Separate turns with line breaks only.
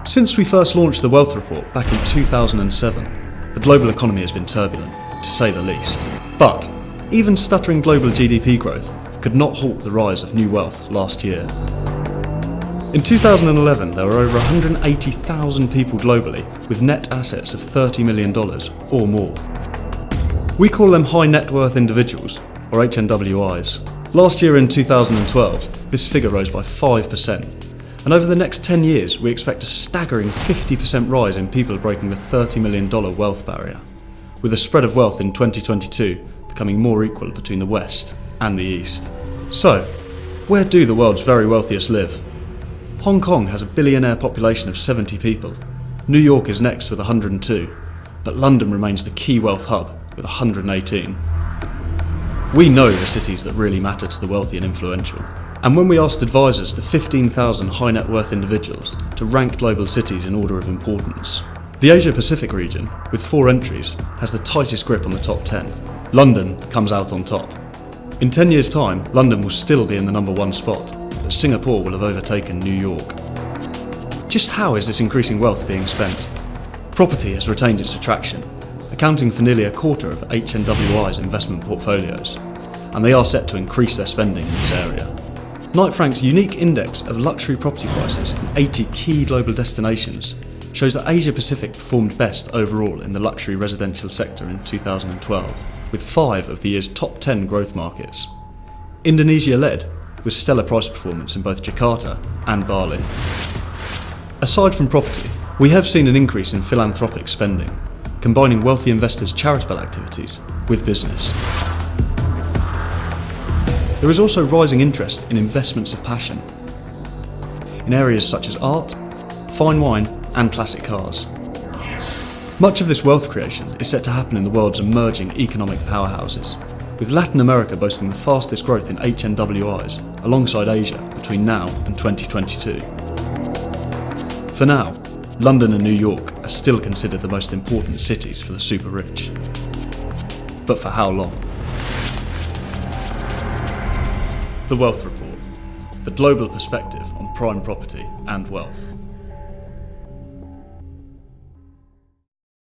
Since we first launched the Wealth Report back in 2007, the global economy has been turbulent, to say the least. But even stuttering global GDP growth could not halt the rise of new wealth last year. In 2011, there were over 180,000 people globally with net assets of $30 million or more. We call them high net worth individuals, or HNWIs. Last year in 2012, this figure rose by 5%. And over the next 10 years, we expect a staggering 50% rise in people breaking the $30 million wealth barrier, with a spread of wealth in 2022 becoming more equal between the West and the East. So, where do the world's very wealthiest live? Hong Kong has a billionaire population of 70 people. New York is next with 102, but London remains the key wealth hub with 118. We know the cities that really matter to the wealthy and influential. And when we asked advisors to 15,000 high net worth individuals to rank global cities in order of importance, the Asia Pacific region, with 4 entries, has the tightest grip on the top 10. London comes out on top. In 10 years' time, London will still be in the number 1 spot, but Singapore will have overtaken New York. Just how is this increasing wealth being spent? Property has retained its attraction, accounting for nearly a quarter of HNWI's investment portfolios, and they are set to increase their spending in this area. Knight Frank's unique index of luxury property prices in 80 key global destinations shows that Asia Pacific performed best overall in the luxury residential sector in 2012, with 5 of the year's top 10 growth markets. Indonesia led, with stellar price performance in both Jakarta and Bali. Aside from property, we have seen an increase in philanthropic spending, combining wealthy investors' charitable activities with business. There is also rising interest in investments of passion, in areas such as art, fine wine and classic cars. Much of this wealth creation is set to happen in the world's emerging economic powerhouses, with Latin America boasting the fastest growth in HNWIs alongside Asia between now and 2022. For now, London and New York are still considered the most important cities for the super rich. But for how long? The Wealth Report, the global perspective on prime property and wealth.